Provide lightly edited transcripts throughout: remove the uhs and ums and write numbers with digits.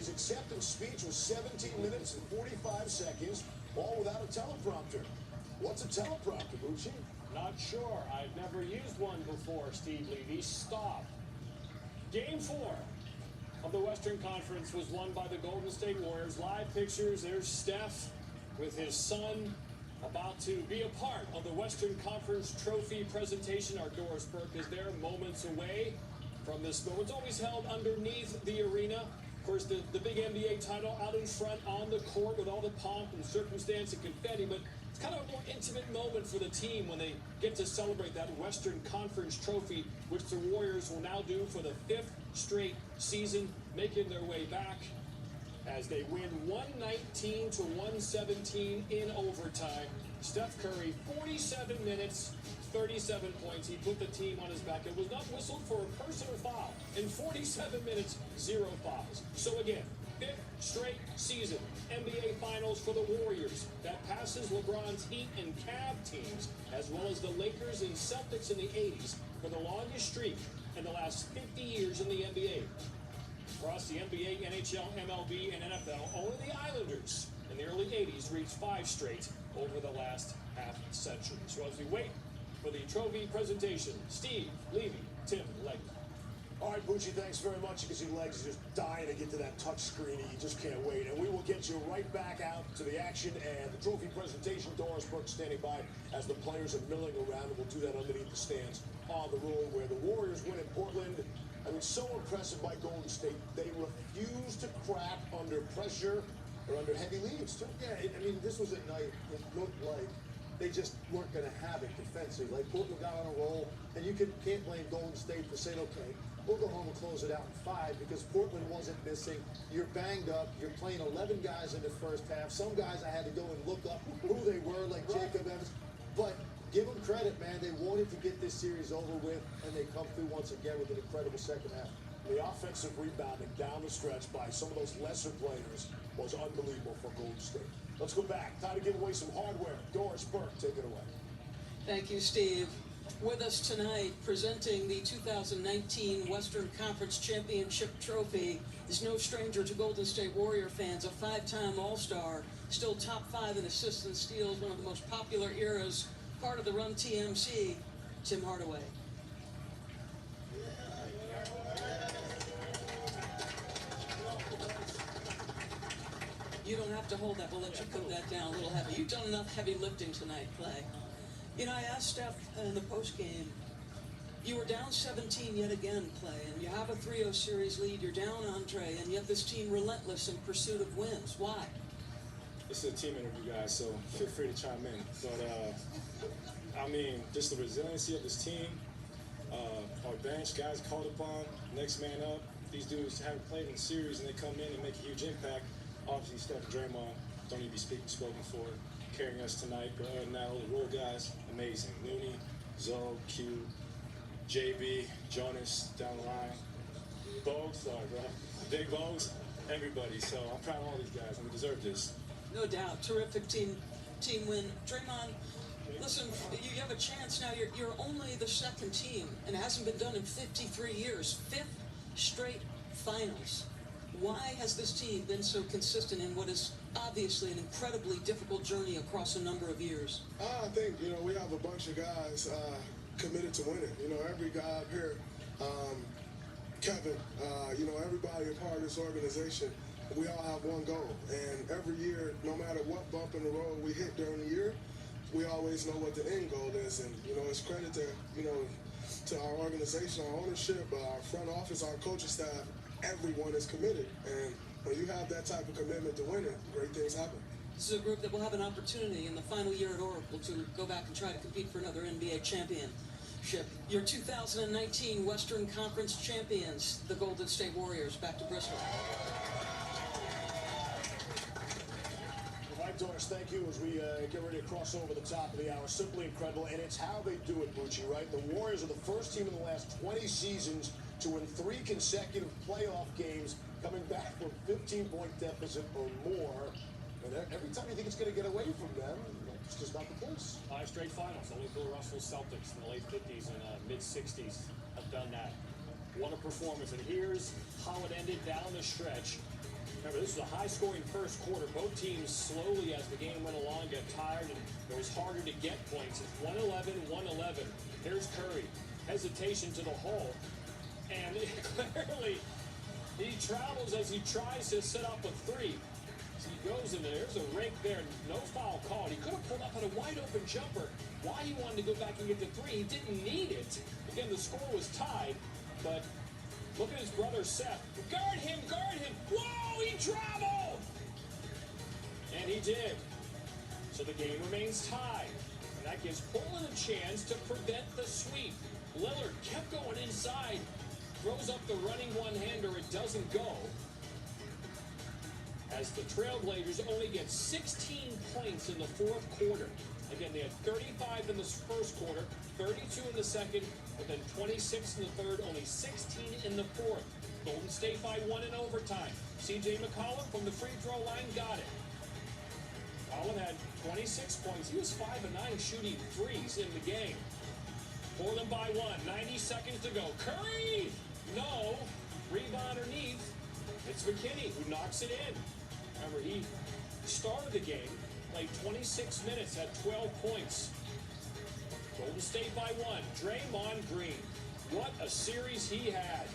His acceptance speech was 17 minutes and 45 seconds, all without a teleprompter. What's a teleprompter, Bucci? Not sure. I've never used one before, Steve Levy. Stop. Game 4 of the Western Conference was won by the Golden State Warriors. Live pictures, there's Steph with his son about to be a part of the Western Conference trophy presentation. Our Doris Burke is there, moments away from this moment. It's always held underneath the arena. Of course, the big NBA title out in front on the court with all the pomp and circumstance and confetti, but it's kind of a more intimate moment for the team when they get to celebrate that Western Conference trophy, which the Warriors will now do for the 5th straight season, making their way back as they win 119-117 in overtime. Steph Curry, 47 minutes, 37 points. He put the team on his back. It was not whistled for a personal foul. In 47 minutes, 0 fouls. So again, 5th straight season, NBA Finals for the Warriors. That passes LeBron's Heat and Cavs teams, as well as the Lakers and Celtics in the 80s for the longest streak in the last 50 years in the NBA. Across the NBA, NHL, MLB, and NFL, only the Islanders in the early 80s reached 5 straight over the last half century. So as we wait for the trophy presentation, Steve Levy, Tim Legg. All right, Bucci, thanks very much. You can see Legs is just dying to get to that touch screen. He just can't wait. And we will get you right back out to the action and the trophy presentation. Doris Burke standing by as the players are milling around, and we'll do that underneath the stands on the road where the Warriors win in Portland. I mean, so impressive by Golden State. They refuse to crack under pressure or under heavy leads, too. Yeah, I mean, this was a night that looked like they just weren't going to have it defensively. Like, Portland got on a roll, and you can't blame Golden State for saying, okay, we'll go home and close it out in 5 because Portland wasn't missing. You're banged up. You're playing 11 guys in the first half. Some guys I had to go and look up who they were, like Jacob Evans. But give them credit, man. They wanted to get this series over with, and they come through once again with an incredible second half. The offensive rebounding down the stretch by some of those lesser players was unbelievable for Golden State. Let's go back. Time to give away some hardware. Doris Burke, take it away. Thank you, Steve. With us tonight, presenting the 2019 Western Conference Championship Trophy, is no stranger to Golden State Warrior fans, a 5-time All-Star, still top 5 in assists and steals, one of the most popular eras, part of the Run TMC, Tim Hardaway. You don't have to hold that. We'll let you put that down a little heavy. You've done enough heavy lifting tonight, Clay. You know, I asked Steph in the postgame, you were down 17 yet again, Clay, and you have a 3-0 series lead. You're down, Andre, and yet this team relentless in pursuit of wins. Why? This is a team interview, guys, so feel free to chime in. But, I mean, just the resiliency of this team, our bench, guys called upon, next man up. These dudes haven't played in the series, and they come in and make a huge impact. Obviously, Steph and Draymond don't need to be spoken for, carrying us tonight. But other than that, all the role guys, amazing. Looney, Zoe, Q, JB, Jonas, down the line. Bogues, sorry, bro. Big Bogues, everybody. So I'm proud of all these guys, and we deserve this. No doubt. Terrific team win. Draymond, listen, you have a chance now. You're only the second team, and it hasn't been done in 53 years. 5th straight finals. Why has this team been so consistent in what is obviously an incredibly difficult journey across a number of years? I think, we have a bunch of guys committed to winning. Every guy up here, Kevin, everybody a part of this organization, we all have one goal. And every year, no matter what bump in the road we hit during the year, we always know what the end goal is. And, it's credit to, to our organization, our ownership, our front office, our coaching staff. Everyone is committed, and when you have that type of commitment to winning, great things happen. This is a group that will have an opportunity in the final year at Oracle to go back and try to compete for another NBA championship. Your 2019 Western Conference champions, the Golden State Warriors, back to Bristol. All right, Doris, thank you as we get ready to cross over the top of the hour. Simply incredible, and it's how they do it, Bucci, right? The Warriors are the first team in the last 20 seasons to win 3 consecutive playoff games, coming back from 15-point deficit or more. And every time you think it's going to get away from them, it's just not the case. 5 straight finals. Only Bill Russell's Celtics in the late 50s and mid-60s have done that. What a performance. And here's how it ended down the stretch. Remember, this was a high-scoring first quarter. Both teams slowly, as the game went along, got tired, and it was harder to get points. It's 111-111. Here's Curry. Hesitation to the hole. And clearly, he travels as he tries to set up a three. So he goes in there. There's a rake there. No foul called. He could have pulled up on a wide-open jumper. Why he wanted to go back and get the three, he didn't need it. Again, the score was tied, but look at his brother Seth. Guard him, guard him. Whoa, he traveled! And he did. So the game remains tied. And that gives Portland a chance to prevent the sweep. Lillard kept going inside. Throws up the running one-hander. It doesn't go. As the Trailblazers only get 16 points in the fourth quarter. Again, they had 35 in the first quarter, 32 in the second, but then 26 in the third, only 16 in the fourth. Golden State by 1 in overtime. C.J. McCollum from the free throw line got it. McCollum had 26 points. He was 5 of 9 shooting threes in the game. Portland by 1, 90 seconds to go. Curry! No. Rebound underneath. It's McKinney who knocks it in. Remember, he started the game, played 26 minutes, had 12 points. Golden State by 1. Draymond Green. What a series he had.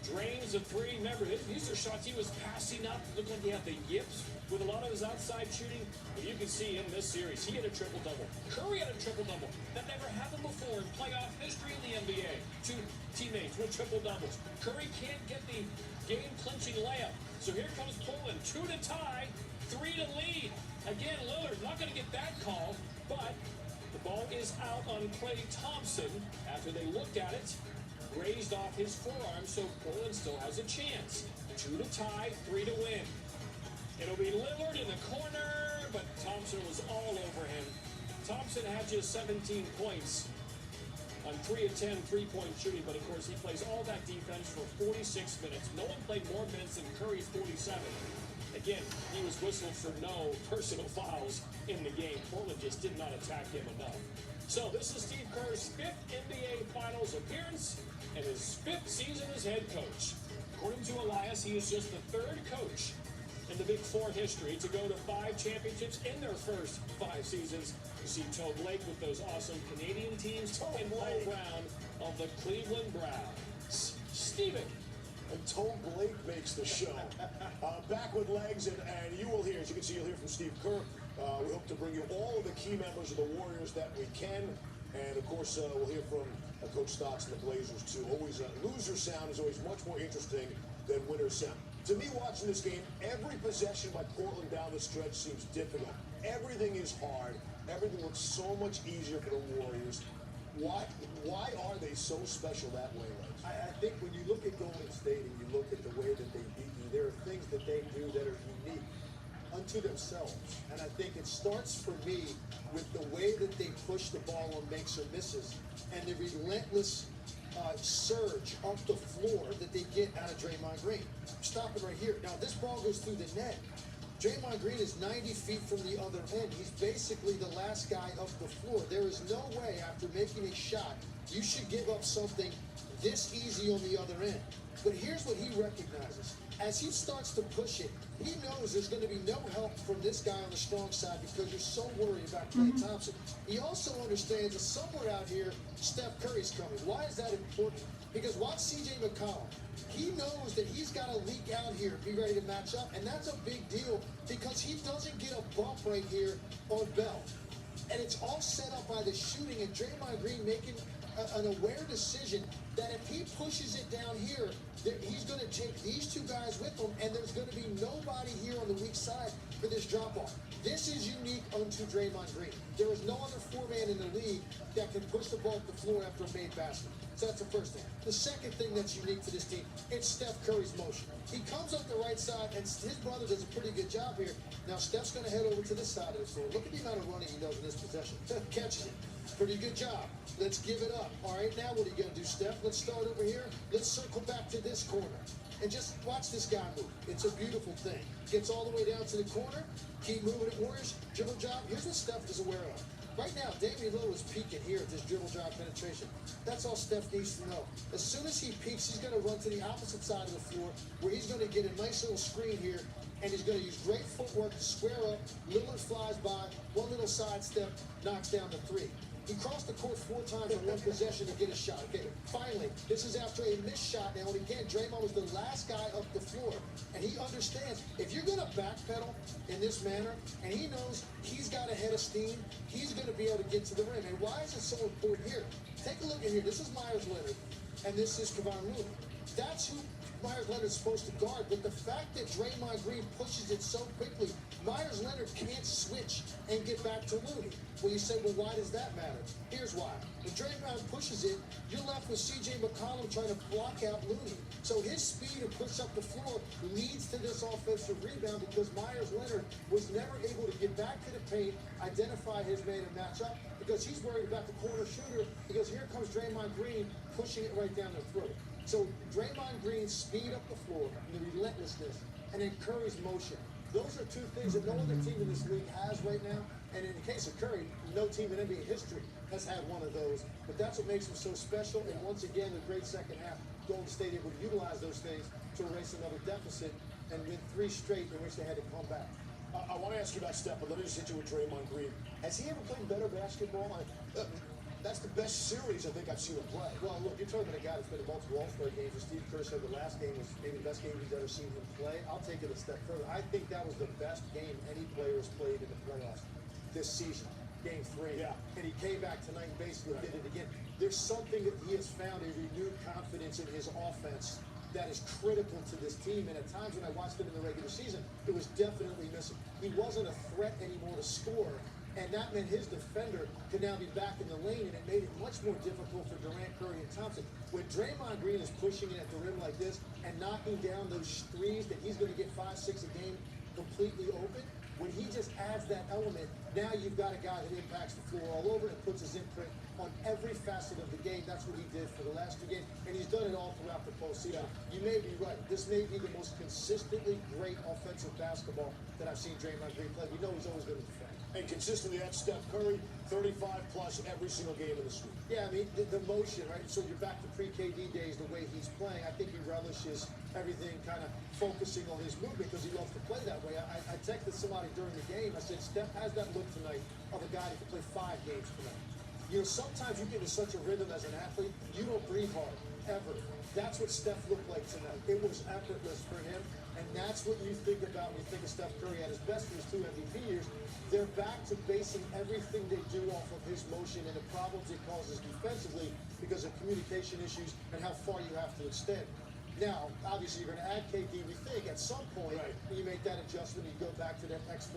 Drains a three. Remember, these are shots he was passing up. Looked like he had the yips with a lot of his outside shooting. But you can see in this series, he had a triple-double. Curry had a triple-double. That never happened before in playoff history in the NBA. Two teammates with triple-doubles. Curry can't get the game-clinching layup. So here comes Portland. 2 to tie, 3 to lead. Again, Lillard not going to get that call, but the ball is out on Klay Thompson after they looked at it. Grazed off his forearm, so Portland still has a chance. 2 to tie, 3 to win. It'll be Lillard in the corner, but Thompson was all over him. Thompson had just 17 points on 3 of 10 three-point shooting, but of course he plays all that defense for 46 minutes. No one played more minutes than Curry's 47. Again, he was whistled for no personal fouls in the game. Portland just did not attack him enough. So this is Steve Kerr's 5th NBA Finals appearance and his 5th season as head coach. According to Elias, he is just the 3rd coach in the Big Four history to go to 5 championships in their first 5 seasons. You see Toe Blake with those awesome Canadian teams and Paul Brown of the Cleveland Browns. Steven. And Toe Blake makes the show. Back with legs, and you will hear, as you can see, you'll hear from Steve Kerr. We hope to bring you all of the key members of the Warriors that we can. And, of course, we'll hear from Coach Stotts and the Blazers, too. Always, loser sound is always much more interesting than winner sound. To me, watching this game, every possession by Portland down the stretch seems difficult. Everything is hard. Everything looks so much easier for the Warriors. Why are they so special that way, Lex? I think when you look at Golden State and you look at the way that they beat you, there are things that they do that are unique unto themselves. And I think it starts for me with the way that they push the ball on makes or misses and the relentless surge up the floor that they get out of Draymond Green. Stop it right here. Now, this ball goes through the net. Draymond Green is 90 feet from the other end. He's basically the last guy up the floor. There is no way after making a shot you should give up something this easy on the other end. But here's what he recognizes. As he starts to push it, he knows there's going to be no help from this guy on the strong side because you're so worried about Klay Thompson. He also understands that somewhere out here, Steph Curry's coming. Why is that important? Because watch C.J. McCollum. He knows that he's got to leak out here and be ready to match up, and that's a big deal because he doesn't get a bump right here on Bell. And it's all set up by the shooting and Draymond Green making an aware decision that if he pushes it down here, he's going to take these two guys with him, and there's going to be nobody here on the weak side for this drop-off. This is unique unto Draymond Green. There is no other four-man in the league that can push the ball up the floor after a made basket. So that's the first thing. The second thing that's unique to this team, it's Steph Curry's motion. He comes up the right side, and his brother does a pretty good job here. Now, Steph's going to head over to this side of the floor. Look at the amount of running he does in this possession. Catches it. Pretty good job. Let's give it up. All right, now what are you going to do, Steph? Let's start over here. Let's circle back to this corner. And just watch this guy move. It's a beautiful thing. Gets all the way down to the corner. Keep moving it, Warriors. Dribble job. Here's what Steph is aware of. Right now, Damian Lillard is peaking here at this dribble drive penetration. That's all Steph needs to know. As soon as he peaks, he's going to run to the opposite side of the floor where he's going to get a nice little screen here, and he's going to use great footwork to square up. Lillard flies by, one little sidestep, knocks down the three. He crossed the court 4 times in one possession to get a shot. Okay, finally, this is after a missed shot now, and again, Draymond was the last guy up the floor, and he understands if you're going to backpedal in this manner, and he knows he's got a head of steam, he's going to be able to get to the rim. And why is it so important here? Take a look at here. This is Myers Leonard, and this is Kevon Looney. That's who Myers Leonard's supposed to guard, but the fact that Draymond Green pushes it so quickly, Myers Leonard can't switch and get back to Looney. Well, you say, well, why does that matter? Here's why. When Draymond pushes it, you're left with C.J. McCollum trying to block out Looney. So his speed to push up the floor leads to this offensive rebound because Myers Leonard was never able to get back to the paint, identify his man and match up because he's worried about the corner shooter because here comes Draymond Green pushing it right down the throat. So Draymond Green's speed up the floor, the relentlessness, and then Curry's motion. Those are 2 things that no other team in this league has right now. And in the case of Curry, no team in NBA history has had one of those. But that's what makes him so special. And once again, the great second half, Golden State able to utilize those things to erase another deficit and win 3 straight in which they had to come back. I want to ask you about Steph, but let me just hit you with Draymond Green. Has he ever played better basketball? That's the best series I think I've seen him play. Well, look, you're talking about a guy that's been in multiple All-Star games, and Steve Kerr said the last game was maybe the best game he's ever seen him play. I'll take it a step further. I think that was the best game any player has played in the playoffs this season, Game 3. Yeah. And he came back tonight and basically did it again. There's something that he has found, a renewed confidence in his offense that is critical to this team. And at times when I watched him in the regular season, it was definitely missing. He wasn't a threat anymore to score. And that meant his defender could now be back in the lane, and it made it much more difficult for Durant, Curry, and Thompson. When Draymond Green is pushing it at the rim like this and knocking down those threes that he's going to get 5-6 a game completely open, when he just adds that element, now you've got a guy that impacts the floor all over and puts his imprint on every facet of the game. That's what he did for the last 2 games, and he's done it all throughout the postseason. You may be right. This may be the most consistently great offensive basketball that I've seen Draymond Green play. We know he's always going to defend. And consistently, that's Steph Curry, 35-plus every single game in the suite. Yeah, I mean, the motion, right? So you're back to pre-KD days, the way he's playing. I think he relishes everything kind of focusing on his movement because he loves to play that way. I texted somebody during the game. I said, Steph has that look tonight of a guy that can play 5 games tonight. You know, sometimes you get in such a rhythm as an athlete, you don't breathe hard, ever. That's what Steph looked like tonight. It was effortless for him, and that's what you think about when you think of Steph Curry at his best in his 2 MVP years. They're back to basing everything they do off of his motion and the problems it causes defensively because of communication issues and how far you have to extend. Now, obviously, you're going to add KD. We think at some point when you make that adjustment, you go back to that X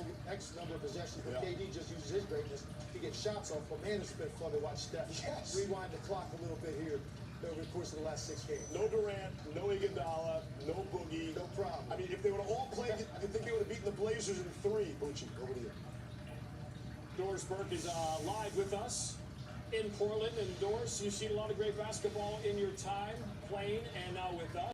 number of possessions. But KD just uses his greatness to get shots off. But man, it's been fun to watch Steph. Yes. Rewind the clock a little bit here over the course of the last 6 games. No Durant, no Iguodala, no Boogie. No problem. I mean, if they would have all played, you think they would have beaten the Blazers in 3. Bucci, over to you. Doris Burke is live with us in Portland. And Doris, you've seen a lot of great basketball in your time playing and now with us.